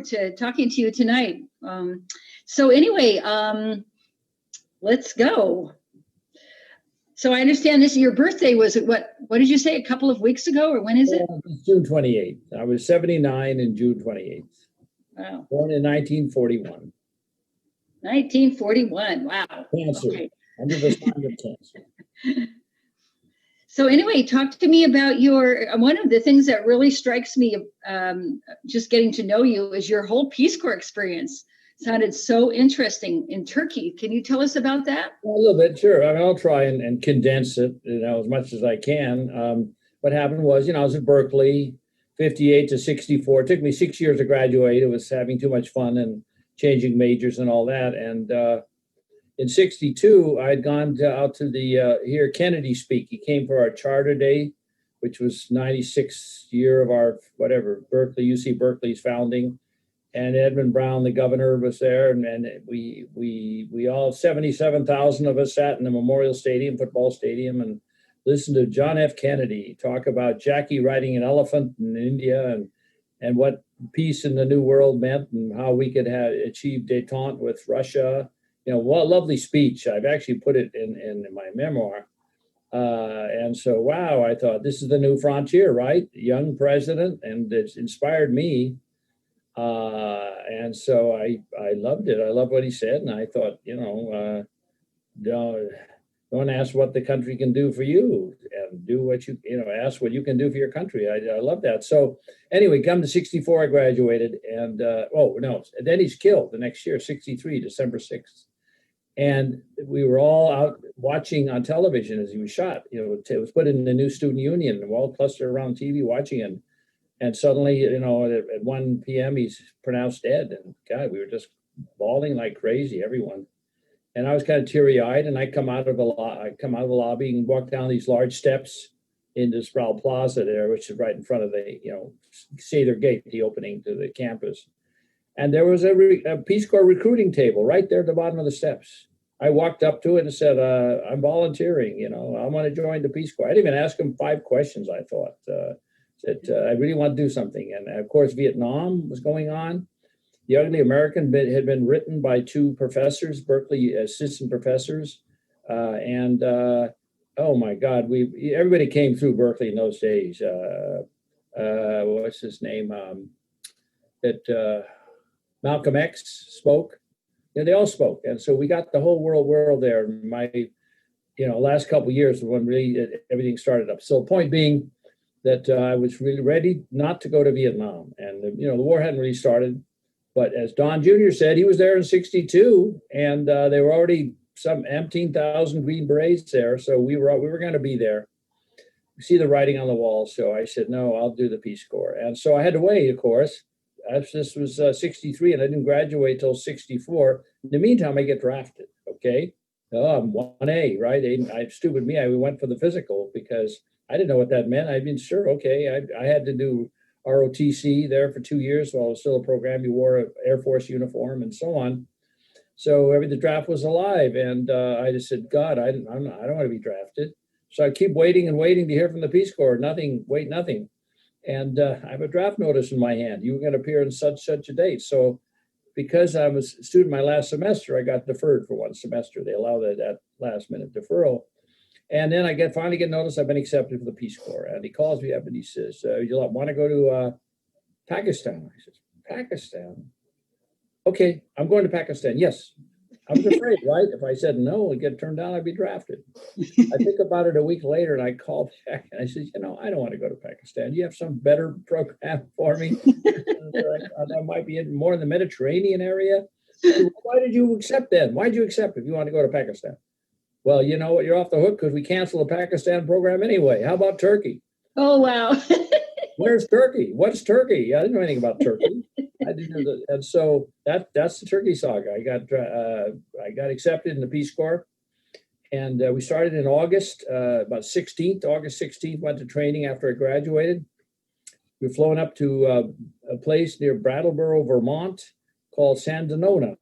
forward to talking to you tonight. So anyway, let's go. So I understand your birthday was what did you say, a couple of weeks ago, or when is it? June 28th. I was 79 in June 28th. Wow. Born in 1941. 1941. Wow. Cancer. Okay. Under the sign of cancer. So anyway, talk to me about one of the things that really strikes me, just getting to know you, is your whole Peace Corps experience. Sounded so interesting in Turkey. Can you tell us about that? Well, a little bit, sure. I mean, I'll try and condense it, as much as I can. What happened was, I was at Berkeley, 58 to 64. It took me 6 years to graduate. It was having too much fun and changing majors and all that. And in 62, I had gone out to hear Kennedy speak. He came for our Charter Day, which was 96th year of our, UC Berkeley's founding. And Edmund Brown, the governor, was there, and we all 77,000 of us sat in the Memorial Stadium, football stadium, and listened to John F. Kennedy talk about Jackie riding an elephant in India and what peace in the New World meant and how we could achieve détente with Russia. What a lovely speech. I've actually put it in my memoir. And so, wow, I thought this is the new frontier, right? Young president, and it's inspired me. And so I loved it. I loved what he said. And I thought, don't ask what the country can do for you, and do what ask what you can do for your country. I love that. So anyway, come to 64, I graduated, and then he's killed the next year, 63, December 6th. And we were all out watching on television as he was shot. It was put in the New Student Union, and we're all clustered around TV watching it. And suddenly, at 1 p.m., he's pronounced dead. And God, we were just bawling like crazy, everyone. And I was kind of teary-eyed, and I come out of the lobby and walk down these large steps into Sproul Plaza there, which is right in front of the, Sather Gate, the opening to the campus. And there was a Peace Corps recruiting table right there at the bottom of the steps. I walked up to it and said, I'm volunteering, I want to join the Peace Corps. I didn't even ask him 5 questions, I thought. I really want to do something. And of course, Vietnam was going on. The Ugly American had been written by 2 professors, Berkeley assistant professors. Oh my God, everybody came through Berkeley in those days. What's his name? Malcolm X spoke. They all spoke. And so we got the whole world there. My, last couple of years when really everything started up. So point being that I was really ready not to go to Vietnam. And, the war hadn't really started. But as Don Jr. said, he was there in 62, and they were already some 18,000 Green Berets there. So we were going to be there. You see the writing on the wall. So I said, no, I'll do the Peace Corps. And so I had to wait, of course. This was 63, and I didn't graduate till 64. In the meantime, I get drafted, okay? I'm 1A, right? Stupid me, I went for the physical because I didn't know what that meant. I mean, sure, okay. I had to do ROTC there for 2 years while it was still a program. You wore an Air Force uniform and so on. So the draft was alive, and I just said, God, I don't want to be drafted. So I keep waiting and waiting to hear from the Peace Corps. Nothing. And I have a draft notice in my hand. You were going to appear in such a date. So because I was a student my last semester, I got deferred for 1 semester. They allow that last minute deferral. And then I finally get notice I've been accepted for the Peace Corps. And he calls me up and he says, you want to go to Pakistan? I said, Pakistan? Okay, I'm going to Pakistan. Yes. I was afraid, right? If I said no and get turned down, I'd be drafted. I think about it a week later, and I called back and I said, I don't want to go to Pakistan. Do you have some better program for me? That might be more in the Mediterranean area. So why did you accept then? Why did you accept if you want to go to Pakistan? Well, you know what? You're off the hook because we canceled the Pakistan program anyway. How about Turkey? Oh, wow. Where's Turkey? What's Turkey? I didn't know anything about Turkey. I didn't know and so that's the Turkey saga. I got accepted in the Peace Corps, and we started in August, August 16th, went to training after I graduated. We were flown up to a place near Brattleboro, Vermont, called San Donona,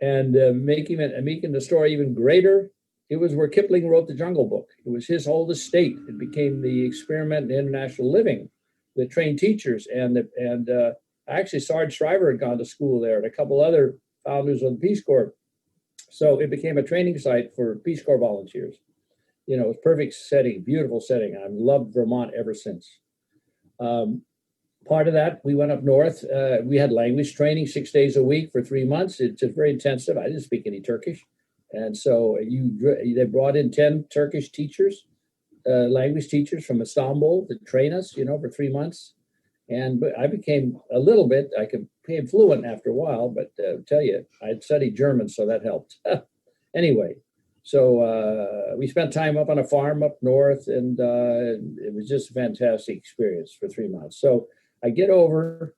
and making the story even greater, it was where Kipling wrote the Jungle Book. It was his whole estate. It became the experiment in international living. The trained teachers, and actually Sarge Shriver had gone to school there, and a couple other founders of the Peace Corps. So it became a training site for Peace Corps volunteers. It was perfect setting, beautiful setting. I've loved Vermont ever since. Part of that, we went up north. We had language training 6 days a week for 3 months. It's just very intensive. I didn't speak any Turkish. And so they brought in 10 Turkish teachers, language teachers from Istanbul to train us, for 3 months. And I became I became fluent after a while, but I'll tell you, I'd studied German, so that helped. Anyway, so we spent time up on a farm up north, and it was just a fantastic experience for 3 months. So I get over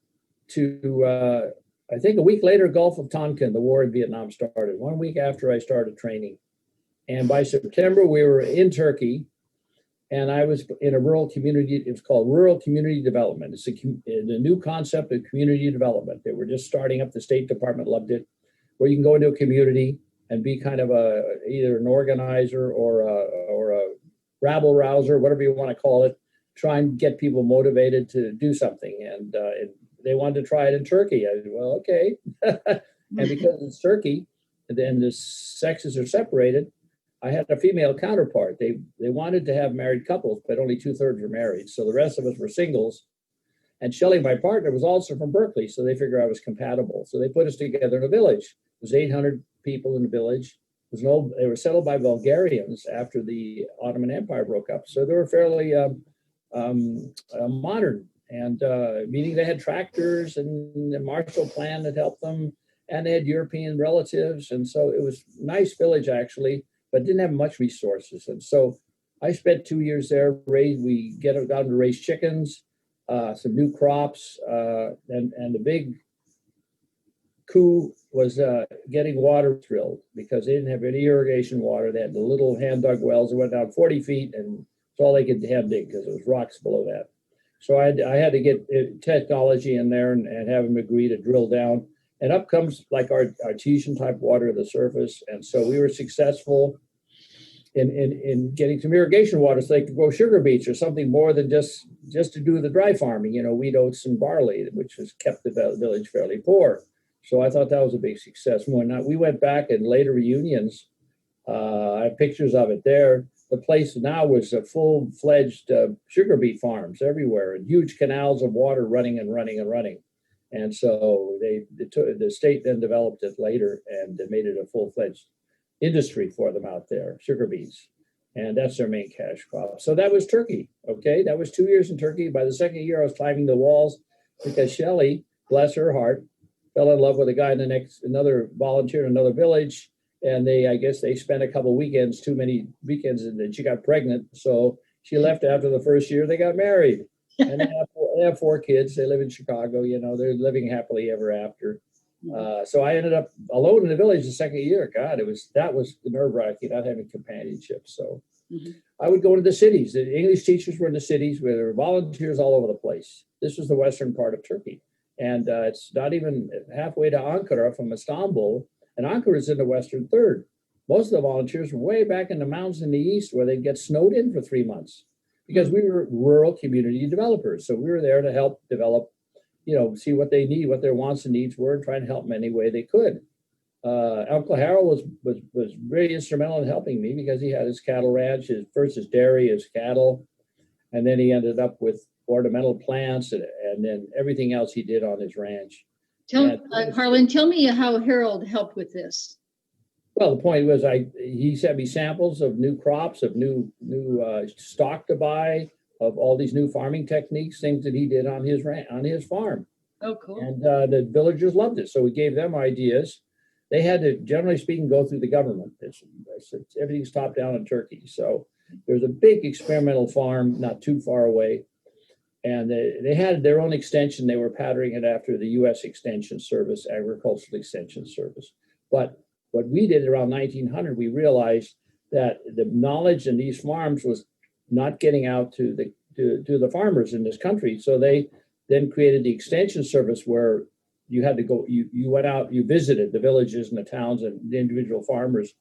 to, I think a week later, Gulf of Tonkin, the war in Vietnam started, 1 week after I started training. And by September, we were in Turkey, and I was in a rural community. It was called Rural Community Development. It's a new concept of community development. They were just starting up. The State Department loved it, where you can go into a community and be kind of either an organizer or a rabble rouser, whatever you want to call it, try and get people motivated to do something. And they wanted to try it in Turkey. I said, well, okay. And because it's Turkey, and then the sexes are separated, I had a female counterpart. They wanted to have married couples, but only 2/3 were married. So the rest of us were singles. And Shelley, my partner, was also from Berkeley, so they figured I was compatible. So they put us together in a village. It was 800 people in the village. They were settled by Bulgarians after the Ottoman Empire broke up. So they were fairly modern, and meaning they had tractors and the Marshall Plan that helped them, and they had European relatives. And so it was a nice village, actually, but didn't have much resources. And so I spent 2 years there. We got to raise chickens, some new crops, and the big coup was getting water drilled, because they didn't have any irrigation water. They had the little hand-dug wells that went down 40 feet, and it's all they could hand dig because it was rocks below that. So I had to get technology in there and have them agree to drill down. And up comes like our artesian type water to the surface. And so we were successful in getting some irrigation water so they could grow sugar beets or something more than just to do the dry farming, wheat, oats, and barley, which has kept the village fairly poor. So I thought that was a big success. When we went back in later reunions, I have pictures of it there. The place now was a full-fledged sugar beet farms everywhere, and huge canals of water running and running and running. And so the state then developed it later and made it a full-fledged industry for them out there, sugar beets. And that's their main cash crop. So that was Turkey, okay? That was 2 years in Turkey. By the second year, I was climbing the walls because Shelley, bless her heart, fell in love with a guy another volunteer in another village. And I guess they spent a couple of weekends, too many weekends, and then she got pregnant. So she left after the first year. They got married. And they have 4 kids. They live in Chicago. They're living happily ever after. So I ended up alone in the village the second year. God, that was nerve-wracking, not having companionship. So I would go into the cities. The English teachers were in the cities where there were volunteers all over the place. This was the western part of Turkey. And it's not even halfway to Ankara from Istanbul. And Ankara is in the western third. Most of the volunteers were way back in the mountains in the east where they'd get snowed in for 3 months because we were rural community developers. So we were there to help develop, see what they need, what their wants and needs were, and try and help them any way they could. Uncle Harold was very instrumental in helping me because he had his cattle ranch, his dairy, his cattle, and then he ended up with ornamental plants and then everything else he did on his ranch. Harlan, tell me how Harold helped with this. Well, the point was he sent me samples of new crops, of new stock to buy, of all these new farming techniques, things that he did on his farm. Oh, cool. And the villagers loved it. So we gave them ideas. They had to, generally speaking, go through the government. Everything's top down in Turkey. So there's a big experimental farm not too far away. And they had their own extension. They were patterning it after the U.S. Extension Service, Agricultural Extension Service. But what we did around 1900, we realized that the knowledge in these farms was not getting out to the farmers in this country. So they then created the Extension Service where you had to go, you went out, you visited the villages and the towns and the individual farmers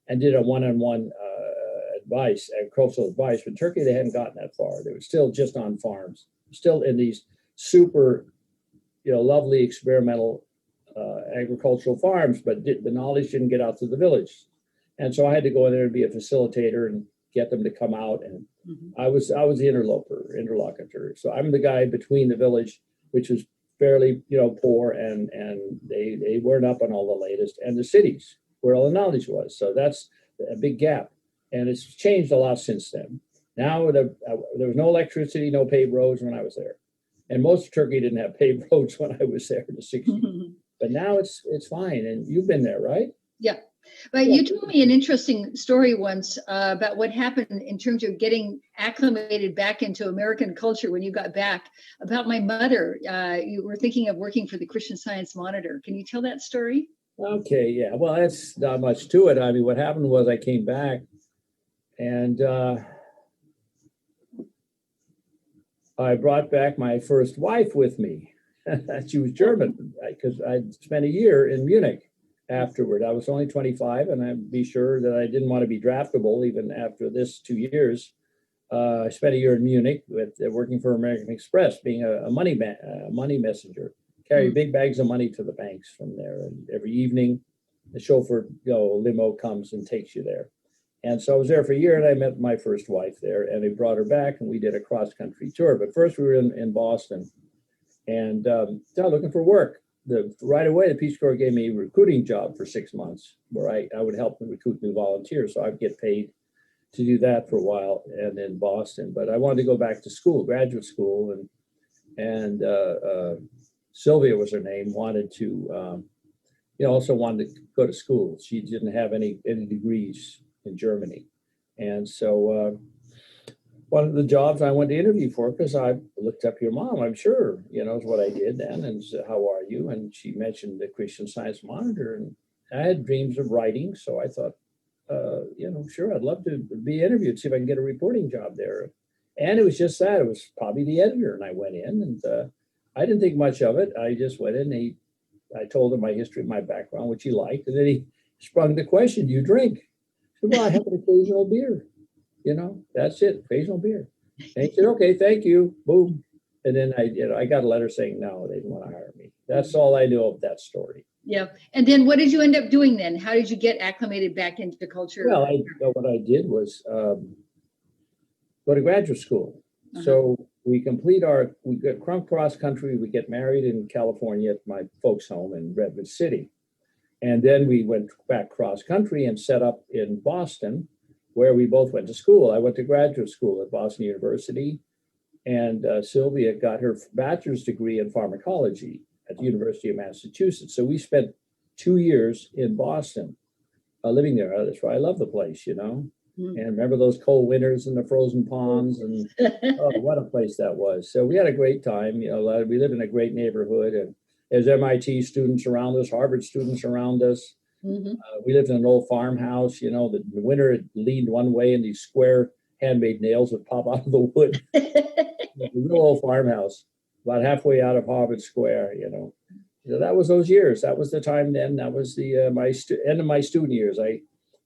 and did a one-on-one agricultural advice. But in Turkey, they hadn't gotten that far. They were still just on farms, still in these super lovely experimental agricultural farms, but the knowledge didn't get out to the village. And so I had to go in there and be a facilitator and get them to come out. And I was the interlocutor. So I'm the guy between the village, which was fairly, poor, and they weren't up on all the latest, and the cities where all the knowledge was. So that's a big gap. And it's changed a lot since then. Now there was no electricity, no paved roads when I was there. And most of Turkey didn't have paved roads when I was there in the 60s. But now it's fine. And you've been there, right? Yeah. But you told me an interesting story once about what happened in terms of getting acclimated back into American culture when you got back. About my mother, you were thinking of working for the Christian Science Monitor. Can you tell that story? Okay, yeah. Well, that's not much to it. I mean, what happened was I came back and I brought back my first wife with me. She was German because I'd spent a year in Munich. Afterward, I was only 25, and I'd be sure that I didn't want to be draftable even after this 2 years. I spent a year in Munich working for American Express, being a money messenger, carry big bags of money to the banks from there. And every evening, the chauffeur, limo comes and takes you there. And so I was there for a year, and I met my first wife there, and they brought her back, and we did a cross-country tour. But first, we were in Boston, and looking for work. Right away, the Peace Corps gave me a recruiting job for 6 months where I would help them recruit new volunteers. So I'd get paid to do that for a while and in Boston. But I wanted to go back to school, graduate school. And Sylvia was her name, wanted to, also wanted to go to school. She didn't have any degrees in Germany. And so one of the jobs I went to interview for, because I looked up your mom, I'm sure, is what I did then, and said, how are you? And she mentioned the Christian Science Monitor, and I had dreams of writing, so I thought, sure, I'd love to be interviewed, see if I can get a reporting job there. And it was just that, it was probably the editor, and I went in, and I didn't think much of it. I just went in, I told him my history, my background, which he liked, and then he sprung the question, do you drink? I said, well, I have an occasional beer. That's it, occasional beer. And he said, okay, thank you, boom. And then I got a letter saying, no, they didn't want to hire me. That's all I know of that story. Yeah. And then what did you end up doing then? How did you get acclimated back into the culture? Well, what I did was go to graduate school. So we get cross country, we get married in California at my folks' home in Redwood City. And then we went back cross country and set up in Boston, where we both went to school. I went to graduate school at Boston University, and Sylvia got her bachelor's degree in pharmacology at the University of Massachusetts. So we spent 2 years in Boston living there. That's why I love the place, And remember those cold winters and the frozen ponds, and what a place that was. So we had a great time. We live in a great neighborhood, and there's MIT students around us, Harvard students around us. We lived in an old farmhouse, the winter it leaned one way and these square handmade nails would pop out of the wood. A real old farmhouse, about halfway out of Harvard Square, So that was those years. That was the time then. That was the end of my student years. I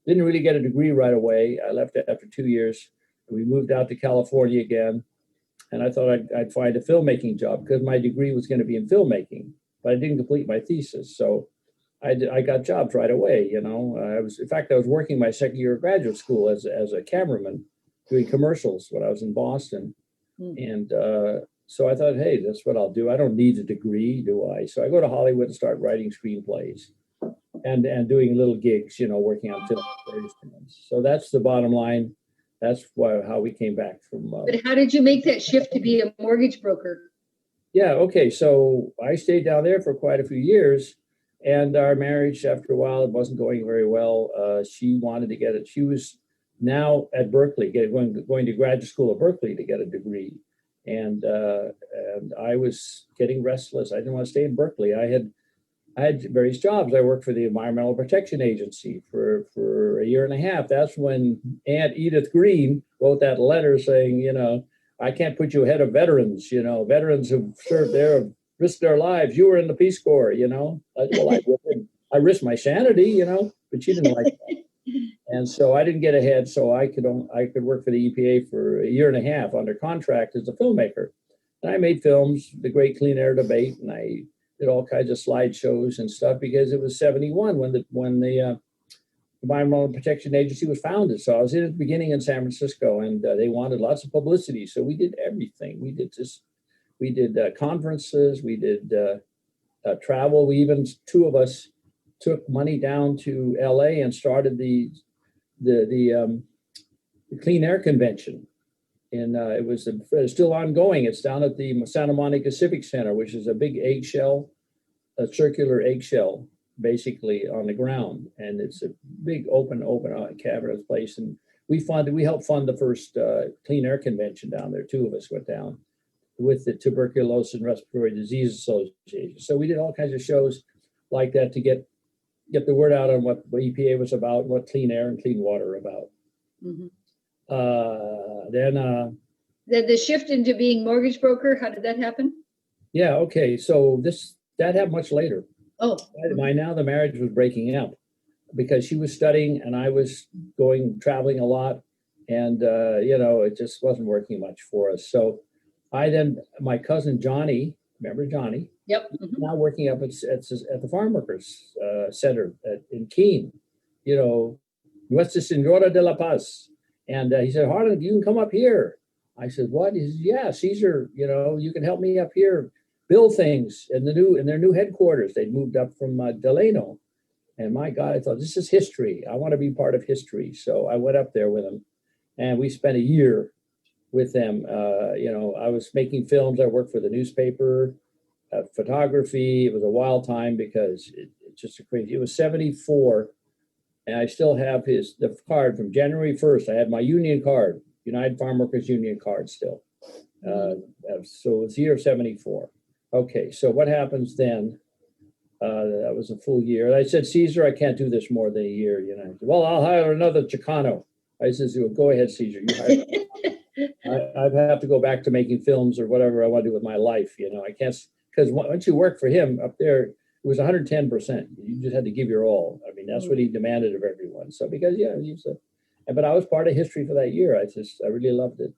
didn't really get a degree right away. I left after 2 years. We moved out to California again. And I thought I'd find a filmmaking job because my degree was going to be in filmmaking, but I didn't complete my thesis. So I got jobs right away, I was working my second year of graduate school as a cameraman doing commercials when I was in Boston. And so I thought, hey, that's what I'll do. I don't need a degree, do I? So I go to Hollywood and start writing screenplays and doing little gigs, working on film. So that's the bottom line. That's how we came back from. But how did you make that shift to be a mortgage broker? Yeah, okay. So I stayed down there for quite a few years. And our marriage, after a while, it wasn't going very well. She wanted to get it. She was now at Berkeley, going to graduate school at Berkeley to get a degree. And I was getting restless. I didn't want to stay in Berkeley. I had various jobs. I worked for the Environmental Protection Agency for a year and a half. That's when Aunt Edith Green wrote that letter saying, I can't put you ahead of veterans. Veterans who've served there, risked their lives. You were in the Peace Corps, I risked my sanity, but she didn't like that. And so I didn't get ahead. So I could work for the EPA for a year and a half under contract as a filmmaker. And I made films, the Great Clean Air Debate, and I did all kinds of slideshows and stuff because it was 71 when the Environmental Protection Agency was founded. So I was in at the beginning in San Francisco, and they wanted lots of publicity. So we did everything. We did conferences, we did travel. We even, two of us took money down to LA and started the Clean Air Convention. And it's still ongoing. It's down at the Santa Monica Civic Center, which is a big eggshell, a circular eggshell, basically on the ground. And it's a big open cavernous place. And we helped fund the first Clean Air Convention down there. Two of us went down with the Tuberculosis and Respiratory Disease Association. So we did all kinds of shows like that to get the word out on what EPA was about, what clean air and clean water are about. Mm-hmm. Then the shift into being mortgage broker, how did that happen? Yeah, okay. So that happened much later. Oh. By now the marriage was breaking up because she was studying and I was traveling a lot, and it just wasn't working much for us. So my cousin Johnny, remember Johnny? Yep. Mm-hmm. Now working up at the Farm Workers Center in Keene, Nuestra Senora de la Paz. And he said, Harlan, you can come up here. I said, what? He said, yeah, Caesar, you can help me up here build things in their new headquarters. They'd moved up from Delano. And my God, I thought, this is history. I want to be part of history. So I went up there with him and we spent a year with them. I was making films. I worked for the newspaper, photography. It was a wild time because it's just it was 74. And I still have the card from January 1st. I had my union card, United Farm Workers Union card still. So it's the year of 74. Okay, so what happens then? That was a full year. I said, Caesar, I can't do this more than a year. Well, I'll hire another Chicano. I said, well, go ahead, Caesar. You hire. I have to go back to making films or whatever I want to do with my life. I can't, because once you work for him up there, it was 110%. You just had to give your all. I mean, that's what he demanded of everyone. So because, but I was part of history for that year. I really loved it.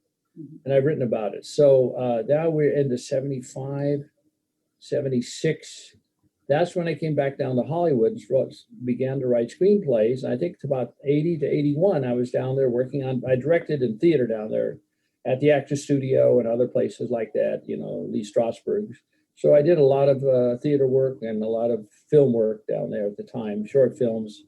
And I've written about it. So now we're into 75, 76. That's when I came back down to Hollywood and began to write screenplays. And I think it's about 80 to 81, I was down there I directed in theater down there at the Actors Studio and other places like that, Lee Strasberg. So I did a lot of theater work and a lot of film work down there at the time, short films.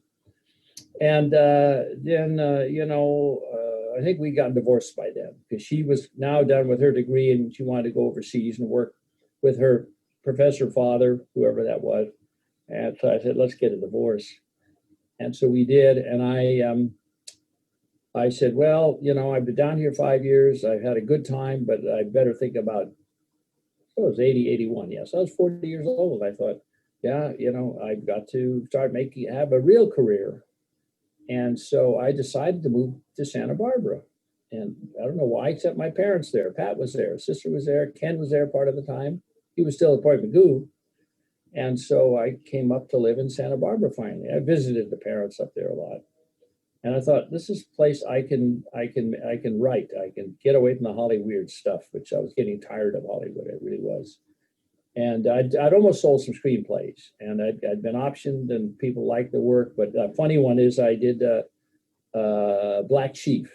And then, I think we got divorced by then because she was now done with her degree and she wanted to go overseas and work with her professor father, whoever that was. And so I said, let's get a divorce. And so we did. And I said, well, I've been down here 5 years. I've had a good time, but I better think about, I was 80, 81. Yes, I was 40 years old. I thought, I've got to have a real career. And so I decided to move to Santa Barbara. And I don't know why, except my parents there. Pat was there, sister was there, Ken was there part of the time. He was still at Point Magoo. And so I came up to live in Santa Barbara finally. I visited the parents up there a lot. And I thought, this is a place I can write. I can get away from the Hollywood stuff, which I was getting tired of Hollywood. It really was. And I'd almost sold some screenplays, and I'd been optioned, and people liked the work. But a funny one is I did Black Chief,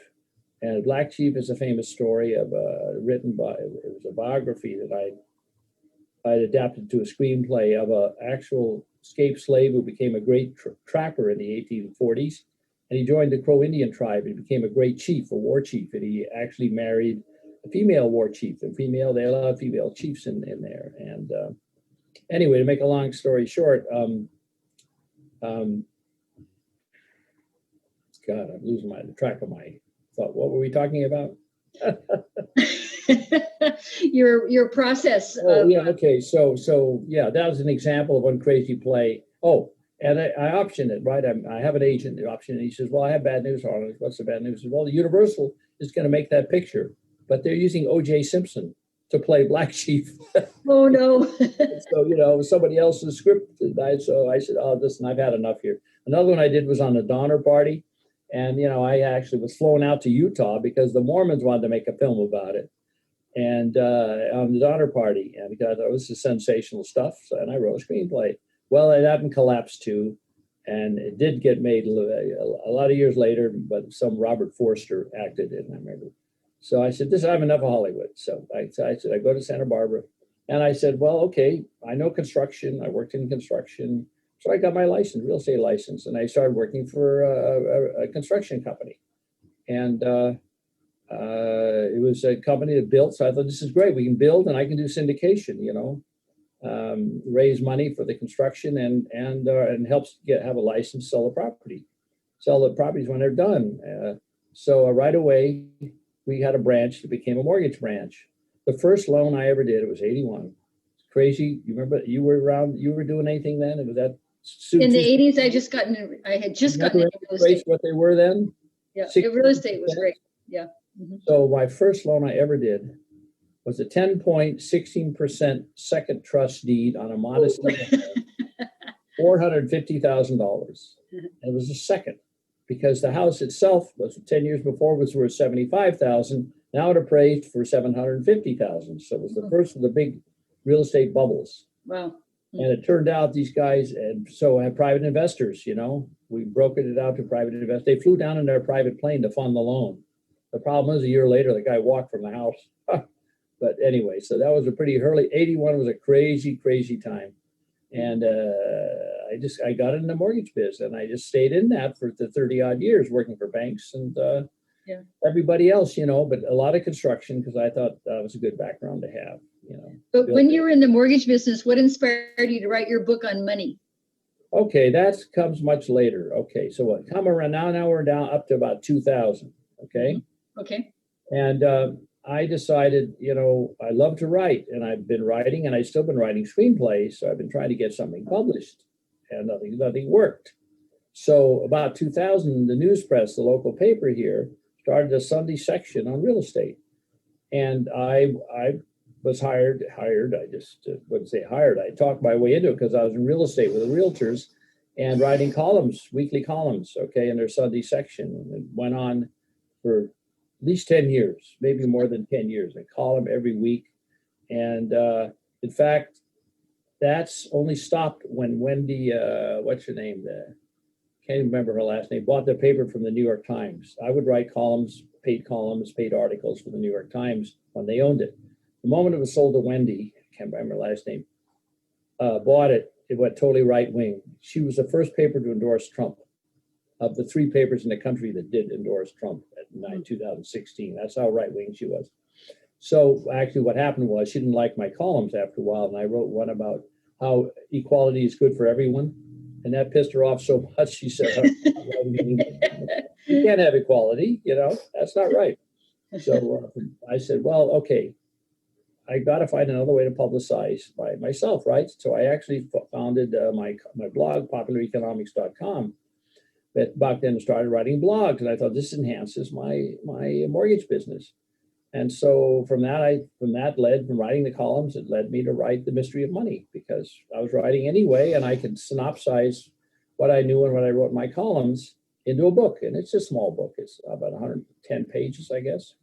and Black Chief is a famous story of it was a biography that I'd adapted to a screenplay of an actual escaped slave who became a great trapper in the 1840s, and he joined the Crow Indian tribe and became a great chief, a war chief, and he actually married a female war chief. They allowed female chiefs in there. And anyway, to make a long story short, God, I'm losing track of my thought. What were we talking about? your process. Okay. So yeah, that was an example of one crazy play. Oh, and I optioned it, right? I have an agent, the option, and he says, well, I have bad news, Harlan. What's the bad news? Well, the Universal is going to make that picture, but they're using O.J. Simpson to play Black Chief. Oh, no. So, somebody else's script. So I said, oh, listen, I've had enough here. Another one I did was on the Donner Party. And, I actually was flown out to Utah because the Mormons wanted to make a film about it. and on the Donner Party, and because it was sensational stuff. So, and I wrote a screenplay. Well, it happened collapsed too, and it did get made a lot of years later, but some Robert Forster acted in it, I remember. So I said, I have enough of Hollywood. So I said, I go to Santa Barbara. And I said, well, okay, I know construction. I worked in construction. So I got my license, real estate license, and I started working for a construction company. And it was a company that built. So I thought, this is great. We can build and I can do syndication, raise money for the construction and helps have a license, sell the properties when they're done. So right away, we had a branch that became a mortgage branch. The first loan I ever did, it was 81. It's crazy. You remember you were around, you were doing anything then? It was that in the 80s, I had just gotten into real estate. What they were then? Yeah, real estate was great. Yeah. Mm-hmm. So my first loan I ever did was a 10.16% second trust deed on a modest $450,000. It was a second because the house itself was 10 years before was worth $75,000. Now it appraised for $750,000. So it was the first of the big real estate bubbles. Wow. And it turned out these guys, and so I had private investors, we brokered it out to private investors. They flew down in their private plane to fund the loan. The problem was a year later, the guy walked from the house. But anyway, so that was a pretty early, 81 was a crazy, crazy time. And I got in the mortgage biz and I just stayed in that for the 30 odd years working for banks and everybody else, but a lot of construction because I thought that was a good background to have, But when you were in the mortgage business, what inspired you to write your book on money? Okay, that comes much later. Okay, so what? Come around now we're down up to about 2000. Okay. Mm-hmm. Okay. And I decided, I love to write, and I've been writing, and I've still been writing screenplays. So I've been trying to get something published, and nothing worked. So about 2000, the news press, the local paper here, started a Sunday section on real estate, and I was hired. I just wouldn't say hired. I talked my way into it because I was in real estate with the realtors and writing columns, weekly columns, okay, in their Sunday section. And it went on for at least 10 years, maybe more than 10 years, a column every week. And in fact, that's only stopped when Wendy, what's her name? Can't even remember her last name, bought the paper from the New York Times. I would write columns, paid articles for the New York Times when they owned it. The moment it was sold to Wendy, I can't remember her last name, bought it, it went totally right wing. She was the first paper to endorse Trump. Of the three papers in the country that did endorse Trump in 2016. That's how right wing she was. So actually what happened was she didn't like my columns after a while, and I wrote one about how equality is good for everyone. And that pissed her off so much, she said, you can't have equality, that's not right. So I said, well, okay, I got to find another way to publicize by myself, right? So I actually founded my blog, populareconomics.com. But back then I started writing blogs, and I thought this enhances my mortgage business. And so from writing the columns, it led me to write The Mystery of Money, because I was writing anyway, and I could synopsize what I knew and what I wrote in my columns into a book. And it's a small book. It's about 110 pages, I guess.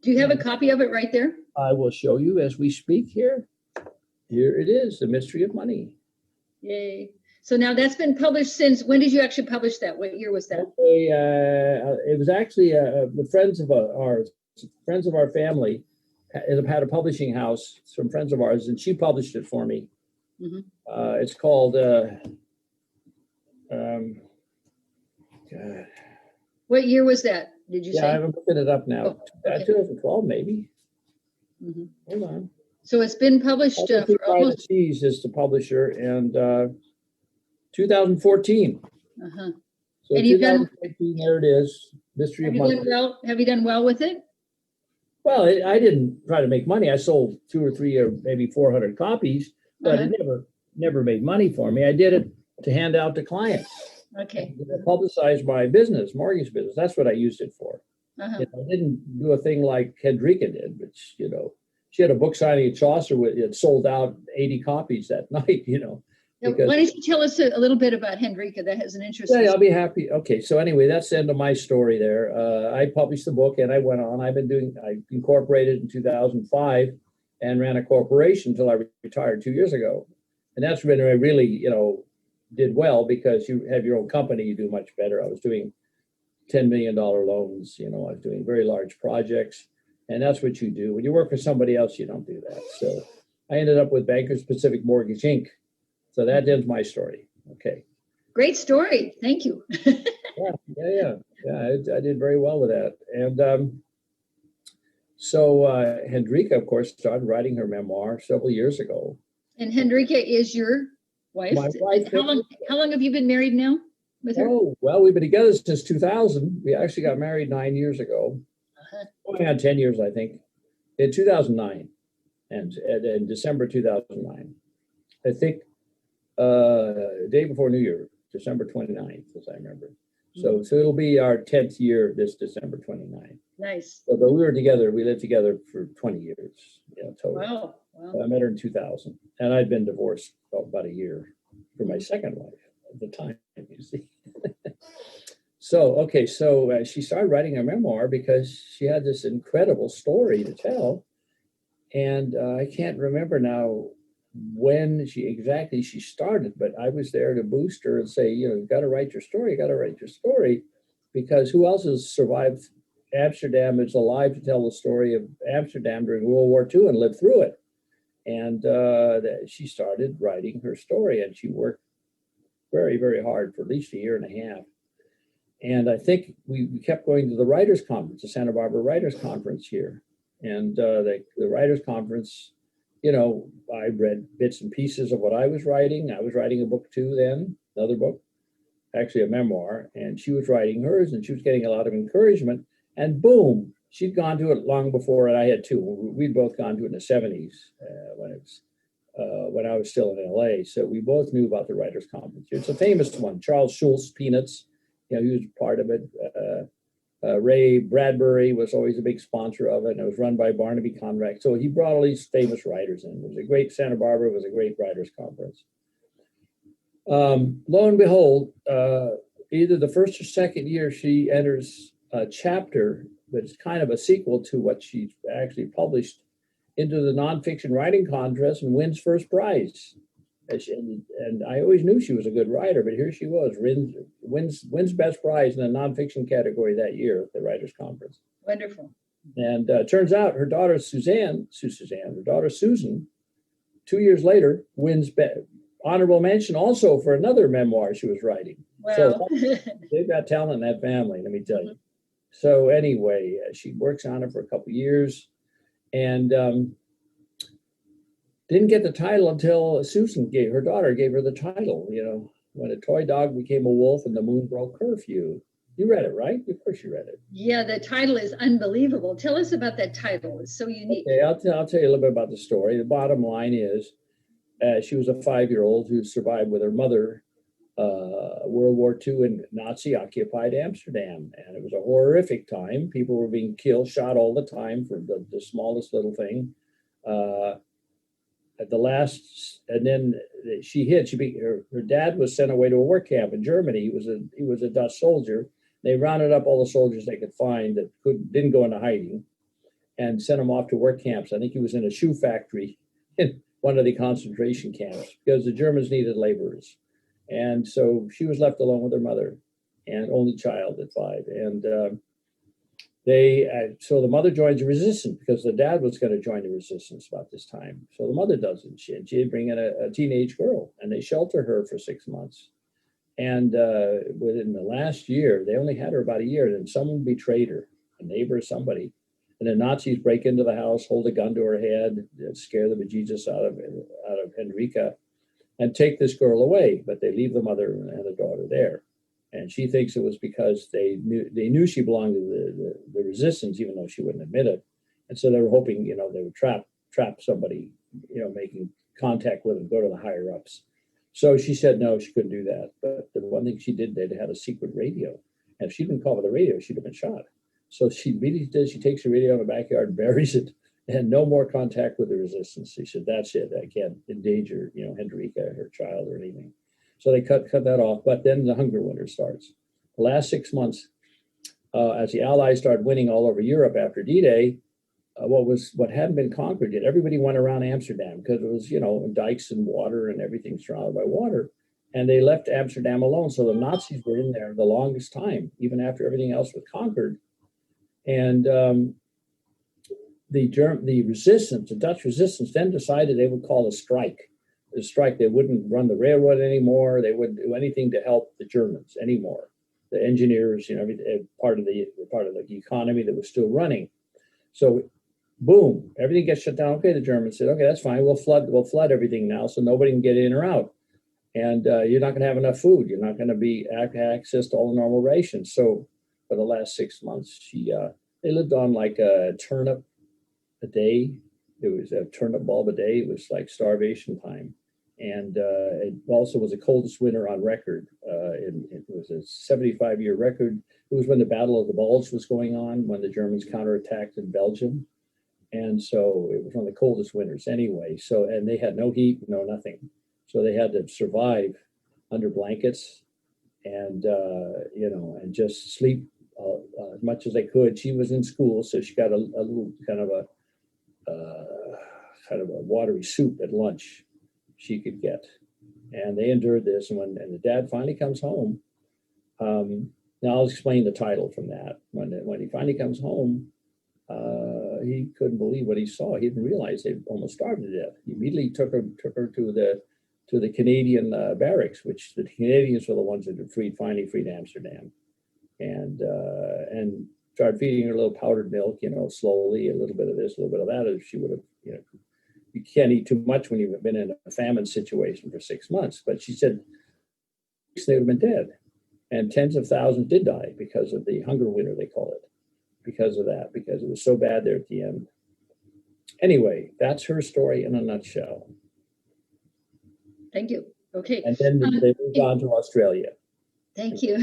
Do you have a copy of it right there? I will show you as we speak here. Here it is, The Mystery of Money. Yay. So now that's been published since, when did you actually publish that? What year was that? Okay, it was actually the friends of our family had a publishing house, some friends of ours, and she published it for me. Mm-hmm. It's called, what year was that? Did you say? Yeah, I'm looking it up now. Oh, okay. 2012, maybe. Mm-hmm. Hold on. So it's been published for almost. Seas is the publisher, and 2014. Uh-huh. So and 2014, there it is. Mystery of Money. Have you done well with it? Well, I didn't try to make money. I sold 2 or 3 or maybe 400 copies, but it never made money for me. I did it to hand out to clients. Okay. Publicize my business, mortgage business. That's what I used it for. Uh-huh. I didn't do a thing like Kendrika did, which, she had a book signing at Chaucer. It sold out 80 copies that night, Now, because why don't you tell us a little bit about Hendrika? That has an interest. yeah, I'll be happy. Okay, so anyway, that's the end of my story there. I published the book and I went on. I incorporated in 2005 and ran a corporation until I retired 2 years ago. And that's when I really, did well because you have your own company, you do much better. I was doing $10 million loans, I was doing very large projects. And that's what you do. When you work for somebody else, you don't do that. So I ended up with Bankers Pacific Mortgage Inc. So that ends my story. Okay. Great story. Thank you. Yeah. I did very well with that. And so Hendrika, of course, started writing her memoir several years ago. And Hendrika is your wife. My wife. How long have you been married now with her? Oh, well, we've been together since 2000. We actually got married 9 years ago. Going on 10 years, I think, in 2009 and in December 2009. I think day before New Year, December 29th, as I remember. So it'll be our 10th year this December 29th. Nice. So, but we lived together for 20 years. Yeah, total. Wow. I met her in 2000, and I'd been divorced about a year for my second wife at the time, you see. So she started writing a memoir because she had this incredible story to tell. And I can't remember now when she started, but I was there to boost her and say, you've got to write your story, because who else has survived Amsterdam, is alive to tell the story of Amsterdam during World War II and lived through it. And she started writing her story, and she worked very, very hard for at least a year and a half. And I think we kept going to the Writers' Conference, the Santa Barbara Writers' Conference here. And the Writers' Conference, I read bits and pieces of what I was writing. I was writing a book too then, another book, actually a memoir. And she was writing hers, and she was getting a lot of encouragement. And boom, she'd gone to it long before I had too. We'd both gone to it in the 70s when I was still in LA. So we both knew about the Writers' Conference. It's a famous one. Charles Schulz, Peanuts, he was part of it. Ray Bradbury was always a big sponsor of it, and it was run by Barnaby Conrad. So he brought all these famous writers in. It was a great Santa Barbara, was a great writers' conference. Lo and behold, either the first or second year, she enters a chapter that's kind of a sequel to what she actually published into the nonfiction writing contest and wins first prize. And I always knew she was a good writer, but here she was, wins best prize in the nonfiction category that year at the Writers' Conference. Wonderful. And turns out her daughter Susan, 2 years later, wins honorable mention also for another memoir she was writing. Wow. So they've got talent in that family, let me tell you. So anyway, she works on it for a couple of years, and didn't get the title until Susan her daughter gave her the title, when a toy dog became a wolf and the moon broke curfew. You read it, right? Of course you read it. Yeah, the title is unbelievable. Tell us about that title. It's so unique. Okay, I'll tell you a little bit about the story. The bottom line is she was a 5-year-old who survived with her mother World War II in Nazi-occupied Amsterdam. And it was a horrific time. People were being killed, shot all the time for the smallest little thing. At the last, and then her dad was sent away to a work camp in Germany. He was a Dutch soldier. They rounded up all the soldiers they could find that didn't go into hiding, and sent them off to work camps. I think he was in a shoe factory in one of the concentration camps because the Germans needed laborers. And so she was left alone with her mother, and only child at 5. And so the mother joins the resistance because the dad was going to join the resistance about this time. So the mother doesn't. She'd bring in a teenage girl, and they shelter her for 6 months. And within the last year, they only had her about a year, then someone betrayed her, a neighbor or somebody. And the Nazis break into the house, hold a gun to her head, scare the bejesus out of Hendrika, and take this girl away. But they leave the mother and the daughter there. And she thinks it was because they knew she belonged to the resistance, even though she wouldn't admit it. And so they were hoping, they would trap somebody, making contact with them, go to the higher ups. So she said no, she couldn't do that. But the one thing she did, they had a secret radio. And if she'd been called with the radio, she'd have been shot. So she immediately does, she takes the radio in the backyard, buries it, and no more contact with the resistance. He said, that's it. I can't endanger, Hendrika, her child, or anything. So they cut that off. But then the hunger winter starts. The last 6 months, as the Allies started winning all over Europe after D-Day, what hadn't been conquered yet, everybody went around Amsterdam because it was, dikes and water and everything surrounded by water. And they left Amsterdam alone. So the Nazis were in there the longest time, even after everything else was conquered. And the Dutch resistance then decided they would call a strike. They wouldn't run the railroad anymore. They wouldn't do anything to help the Germans anymore. The engineers, everything, part of the economy that was still running. So, boom, everything gets shut down. Okay, the Germans said, okay, that's fine. We'll flood everything now, so nobody can get in or out. And you're not going to have enough food. You're not going to be access to all the normal rations. So, for the last 6 months, they lived on like a turnip a day. It was a turnip bulb a day. It was like starvation time. And it also was the coldest winter on record. It was a 75-year record. It was when the Battle of the Bulge was going on, when the Germans counterattacked in Belgium. And so it was one of the coldest winters anyway. So, and they had no heat, no nothing. So they had to survive under blankets and, and just sleep as much as they could. She was in school, so she got a little kind of a watery soup at lunch she could get. And they endured this. And when the dad finally comes home, now I'll explain the title from that. When he finally comes home, he couldn't believe what he saw. He didn't realize they'd almost starved to death. He immediately took her to the Canadian barracks, which the Canadians were the ones that had finally freed Amsterdam, and started feeding her a little powdered milk, slowly, a little bit of this, a little bit of that. As she would have, you can't eat too much when you've been in a famine situation for 6 months. But she said they would have been dead. And tens of thousands did die because of the hunger winter, they call it, because of that, because it was so bad there at the end. Anyway, that's her story in a nutshell. Thank you. Okay. And then they moved on to Australia. Thank you.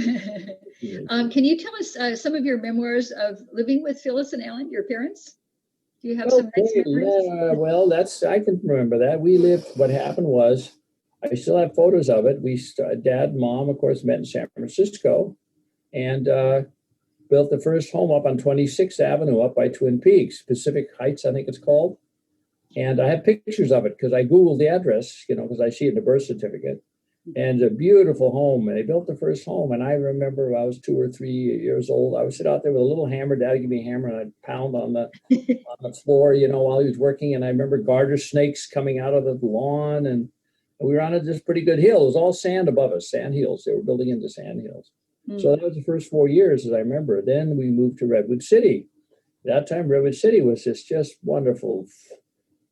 Can you tell us some of your memoirs of living with Phyllis and Alan, your parents? Do you have some nice memories? Well, I can remember that. We lived, what happened was, I still have photos of it. Dad and Mom, of course, met in San Francisco and built the first home up on 26th Avenue up by Twin Peaks, Pacific Heights, I think it's called. And I have pictures of it because I Googled the address, because I see it in the birth certificate. And it's a beautiful home. And they built the first home. And I remember I was 2 or 3 years old. I would sit out there with a little hammer. Dad would give me a hammer and I'd pound on the floor, while he was working. And I remember garter snakes coming out of the lawn. And we were on this pretty good hill. It was all sand above us, sand hills. They were building into sand hills. So that was the first 4 years, as I remember. Then we moved to Redwood City. At that time, Redwood City was this just wonderful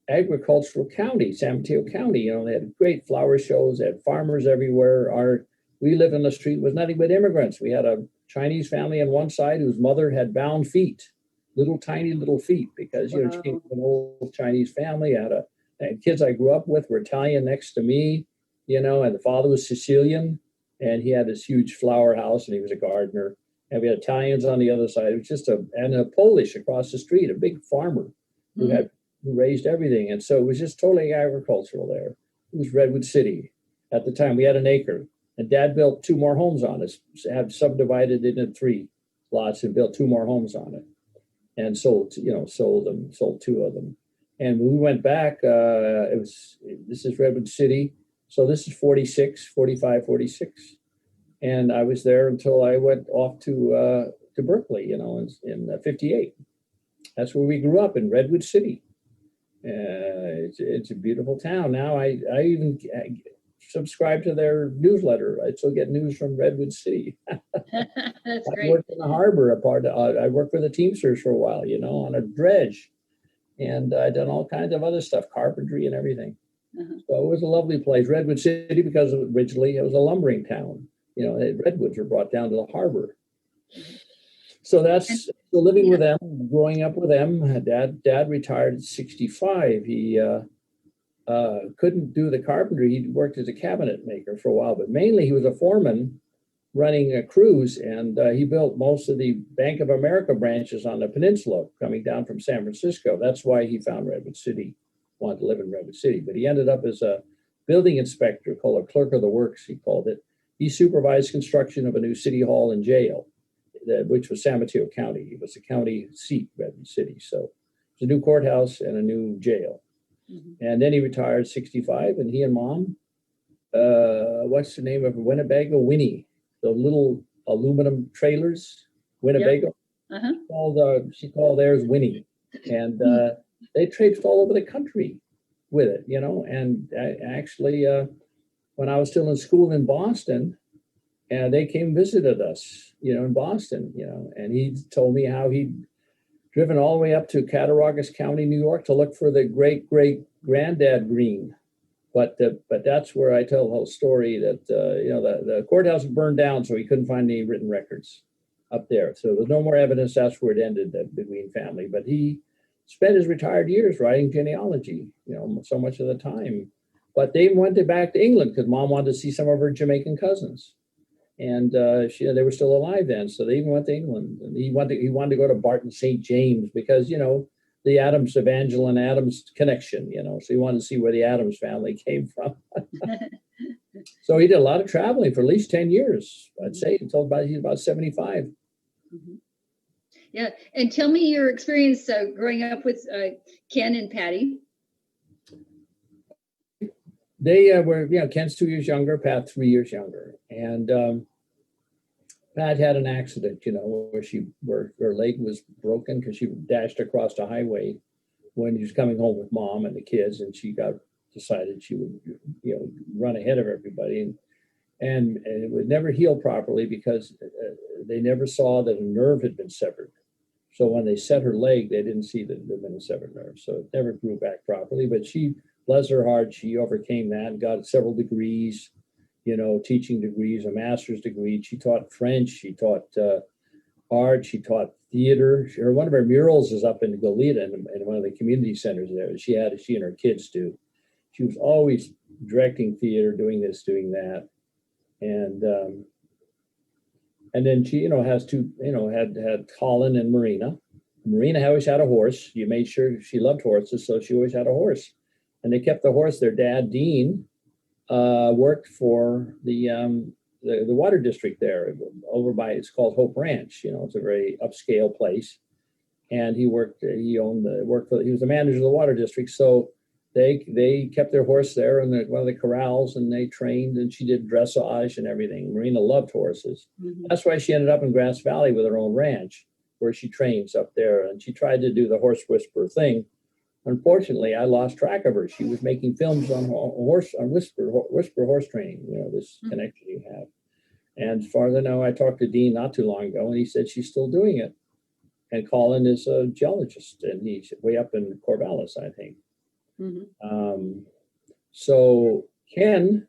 agricultural county, San Mateo County. They had great flower shows, they had farmers everywhere. We lived on the street with nothing but immigrants. We had a Chinese family on one side whose mother had bound feet, tiny little feet, because she came from an old Chinese family. And kids I grew up with were Italian next to me, and the father was Sicilian, and he had this huge flower house, and he was a gardener. And we had Italians on the other side. It was just and a Polish across the street, a big farmer who raised everything. And so it was just totally agricultural there. It was Redwood City. At the time, we had an acre. And Dad built 2 more homes on it, had subdivided it into 3 lots and built 2 more homes on it. And sold 2 of them. And when we went back, this is Redwood City. So this is 45, 46. And I was there until I went off to Berkeley, in 58. That's where we grew up, in Redwood City. It's a beautiful town. Now I even subscribe to their newsletter. I still get news from Redwood City. That's great. I worked in the harbor. I worked for the Teamsters for a while, on a dredge. And I'd done all kinds of other stuff, carpentry and everything. So it was a lovely place. Redwood City, because originally it was a lumbering town. Redwoods were brought down to the harbor. So that's living with them, growing up with them. Dad retired at 65. He couldn't do the carpentry. He worked as a cabinet maker for a while, but mainly he was a foreman running a cruise, and he built most of the Bank of America branches on the peninsula coming down from San Francisco. That's why he found Redwood City, wanted to live in Redwood City. But he ended up as a building inspector, called a clerk of the works, he called it. He supervised construction of a new city hall and jail, which was San Mateo County. It was the county seat, Redwood City. So it's a new courthouse and a new jail. Mm-hmm. And then he retired 65, and he and Mom, what's the name of it? Winnebago? Winnie, the little aluminum trailers, Winnebago. Yep. She called theirs Winnie. And they traipsed all over the country with it, you know. And actually, when I was still in school in Boston, and they came and visited us, you know, in Boston, you know, and he told me how he'd driven all the way up to Cattaraugus County, New York, to look for the great-great-granddad Green. But that's where I tell the whole story that, you know, the courthouse burned down, so he couldn't find any written records up there. So there's no more evidence. That's where it ended, the Green family. But he spent his retired years writing genealogy, you know, so much of the time. But they went back to England because Mom wanted to see some of her Jamaican cousins. And they were still alive then. So they even went to England. And he wanted to go to Barton St. James because, you know, the Adams, Evangeline Adams connection, you know, so he wanted to see where the Adams family came from. So he did a lot of traveling for at least 10 years, I'd say, until he's about 75. Mm-hmm. Yeah. And tell me your experience growing up with Ken and Patty. They were, you know, Ken's 2 years younger, Pat 3 years younger. And Pat had an accident, you know, where her leg was broken because she dashed across the highway when she was coming home with Mom and the kids, and she decided she would, you know, run ahead of everybody, and it would never heal properly because they never saw that a nerve had been severed. So when they set her leg, they didn't see that there had been a severed nerve, so it never grew back properly. But she, bless her heart, she overcame that and got several degrees. You know, teaching degrees, a master's degree. She taught French, she taught art, she taught theater. One of her murals is up in Goleta in one of the community centers there. She and her kids do. She was always directing theater, doing this, doing that. And then she, you know, has two, you know, had Colin and Marina. Marina always had a horse. You made sure she loved horses, so she always had a horse. And they kept the horse. Their dad, Dean, worked for the water district there over by, it's called Hope Ranch. You know, it's a very upscale place. And he was the manager of the water district. So they kept their horse there in one of the corrals, and they trained, and she did dressage and everything. Marina loved horses. Mm-hmm. That's why she ended up in Grass Valley with her own ranch, where she trains up there. And she tried to do the horse whisperer thing. Unfortunately, I lost track of her. She was making films on whisper horse training, you know, this connection you have. And as far as I know, I talked to Dean not too long ago, and he said she's still doing it. And Colin is a geologist, and he's way up in Corvallis, I think. Mm-hmm. So Ken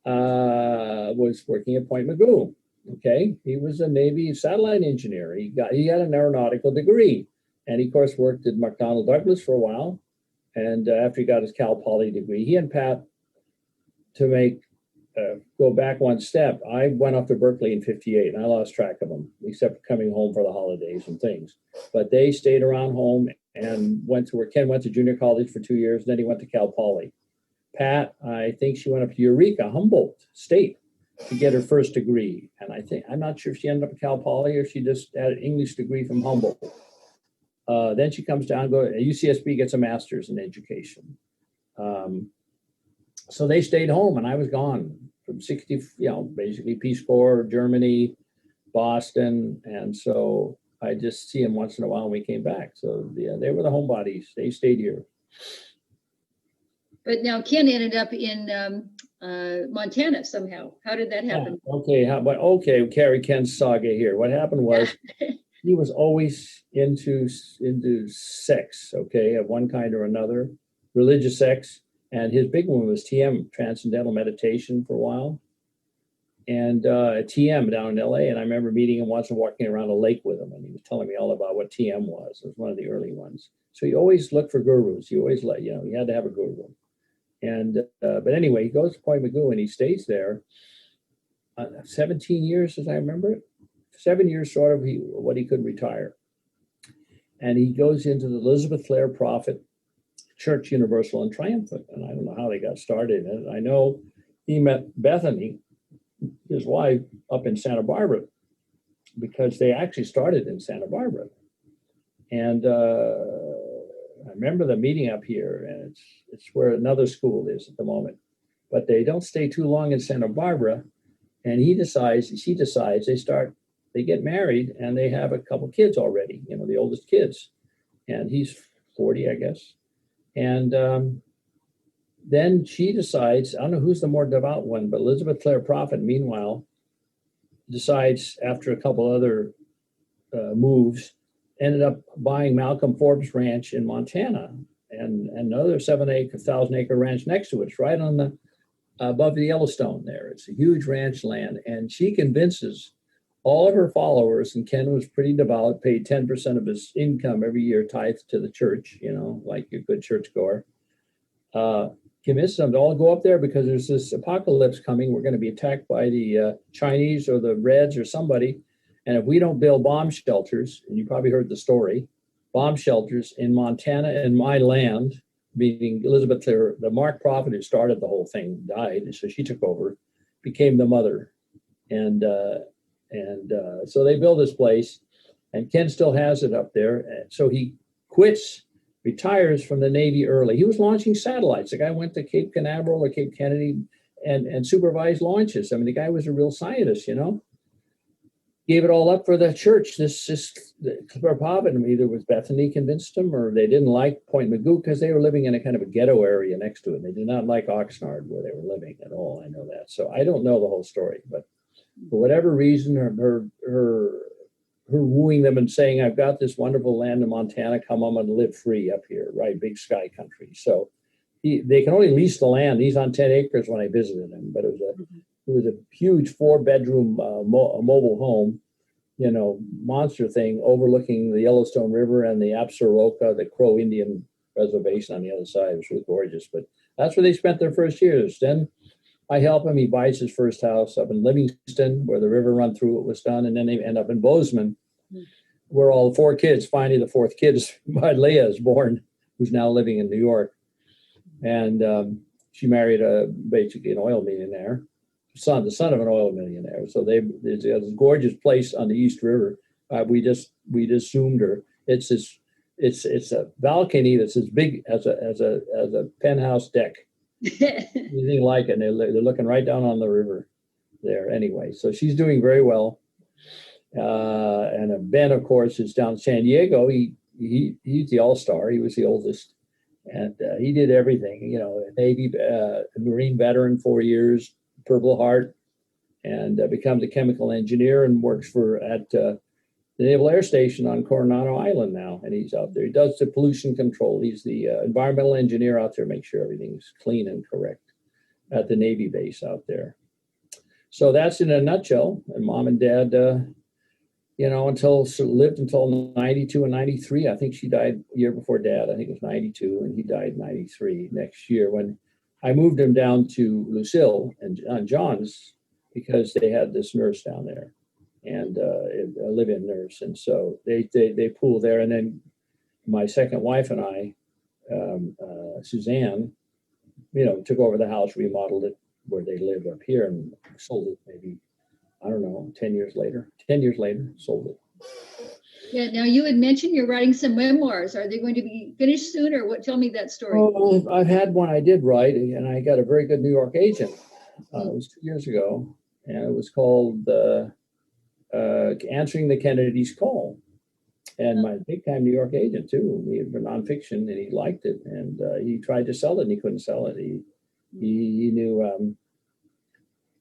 was working at Point Mugu. Okay, he was a Navy satellite engineer. He had an aeronautical degree. And he, of course, worked at McDonnell Douglas for a while. And after he got his Cal Poly degree, he and Pat, to go back one step, I went off to Berkeley in 58, and I lost track of them, except coming home for the holidays and things. But they stayed around home and went to where Ken went to junior college for 2 years, and then he went to Cal Poly. Pat, I think she went up to Eureka, Humboldt State, to get her first degree. And I'm not sure if she ended up at Cal Poly or if she just had an English degree from Humboldt. Then she comes down, UCSB, gets a master's in education. So they stayed home, and I was gone from 60, you know, basically Peace Corps, Germany, Boston. And so I just see them once in a while when we came back. So yeah, they were the homebodies. They stayed here. But now Ken ended up in Montana somehow. How did that happen? Okay, carry Ken's saga here. What happened was he was always into sex, okay, of one kind or another, religious sex. And his big one was TM, Transcendental Meditation, for a while. And TM down in LA. And I remember meeting him once and walking around a lake with him. And he was telling me all about what TM was. It was one of the early ones. So he always looked for gurus. He always he had to have a guru. And but anyway, he goes to Point Mugu and he stays there. 17 years, as I remember it. 7 years sort of what he could retire. And he goes into the Elizabeth Clare Prophet Church Universal and Triumphant. And I don't know how they got started. And I know he met Bethany, his wife, up in Santa Barbara, because they actually started in Santa Barbara. And I remember the meeting up here, and it's where another school is at the moment. But they don't stay too long in Santa Barbara. And she decides, they get married, and they have a couple kids already, the oldest kids. And he's 40, I guess. And then she decides, I don't know who's the more devout one, but Elizabeth Clare Prophet, meanwhile, decides after a couple other moves, ended up buying Malcolm Forbes Ranch in Montana and another 7,000 acre ranch next to it. It's right on the above the Yellowstone there. It's a huge ranch land. And she convinces all of her followers, and Ken was pretty devout, paid 10% of his income every year tithe to the church, like a good churchgoer. Convinces them to all go up there because there's this apocalypse coming. We're going to be attacked by the Chinese or the Reds or somebody. And if we don't build bomb shelters, and you probably heard the story, bomb shelters in Montana and my land, meaning Elizabeth Clare, the Mark Prophet who started the whole thing, died. So she took over, became the mother. And so they build this place, and Ken still has it up there. So he retires from the Navy early. He was launching satellites. The guy went to Cape Canaveral or Cape Kennedy and supervised launches. I mean, the guy was a real scientist, Gave it all up for the church. This prophet, either was Bethany convinced him, or they didn't like Point Magoo because they were living in a kind of a ghetto area next to it. They did not like Oxnard where they were living at all. I know that. So I don't know the whole story, but for whatever reason, her wooing them and saying, "I've got this wonderful land in Montana. Come on and live free up here, right? Big sky country." So they can only lease the land. He's on 10 acres when I visited him, but it was a huge 4-bedroom mobile home, monster thing overlooking the Yellowstone River and the Absaroka, the Crow Indian reservation on the other side. It was really gorgeous. But that's where they spent their first years. Then I help him. He buys his first house up in Livingston, where the river run through it was done. And then they end up in Bozeman, where all 4 kids, finally the 4th kid by Leah is born, who's now living in New York. And she married basically an oil millionaire, the son of an oil millionaire. So there's a gorgeous place on the East River. We just zoomed her. It's a balcony that's as big as a penthouse deck. Anything like it. And they're looking right down on the river there anyway. So she's doing very well. And Ben, of course, is down in San Diego. He's the all-star. He was the oldest. And he did everything, Navy, Marine veteran, 4 years, Purple Heart, and becomes a chemical engineer and works at the Naval Air Station on Coronado Island now. And he's out there. He does the pollution control. He's the environmental engineer out there, make sure everything's clean and correct at the Navy base out there. So that's in a nutshell. And Mom and Dad, lived until 92 and 93. I think she died a year before Dad. I think it was 92, and he died 93 next year when I moved him down to Lucille and on John's because they had this nurse down there and a live-in nurse. And so they pooled there. And then my second wife and I, Suzanne, took over the house, remodeled it where they live up here, and sold it maybe, I don't know, 10 years later, sold it. Yeah. Now you had mentioned you're writing some memoirs. Are they going to be finished soon, or what? Tell me that story. Oh, I've had one I did write, and I got a very good New York agent. It was 2 years ago, and it was called Answering the Kennedy's Call. And my big time New York agent too, for nonfiction, and he liked it. And he tried to sell it and he couldn't sell it. He knew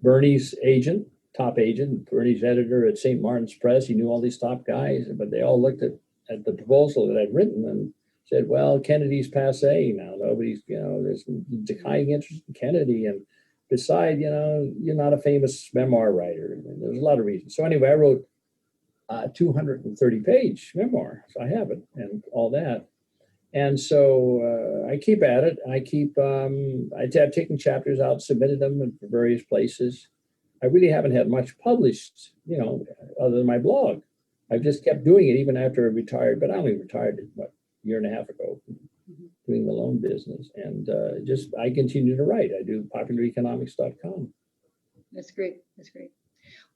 Bernie's agent, top agent, Bernie's editor at St. Martin's Press. He knew all these top guys, but they all looked at the proposal that I'd written and said, well, Kennedy's passe now. Nobody's, there's declining interest in Kennedy. And besides, you're not a famous memoir writer. And there's a lot of reasons. So anyway, I wrote a 230-page memoir. So I have it and all that. And so I keep at it. I've taken chapters out, submitted them in various places. I really haven't had much published, other than my blog. I've just kept doing it even after I retired, but I only retired, what, a year and a half ago, doing the loan business. And I continue to write. I do populareconomics.com. That's great. That's great.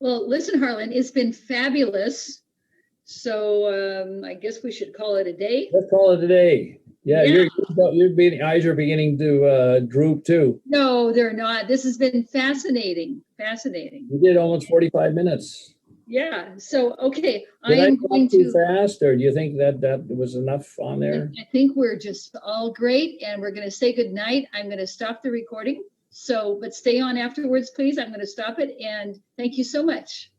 Well, listen, Harlan, it's been fabulous. So I guess we should call it a day. Let's call it a day. Yeah. Your eyes are beginning to droop too. No, they're not. This has been fascinating. Fascinating. We did almost 45 minutes. Yeah. So, okay. Did I talk too fast, or do you think that was enough on there? I think we're just all great, and we're going to say good night. I'm going to stop the recording. So, but stay on afterwards, please. I'm going to stop it, and thank you so much.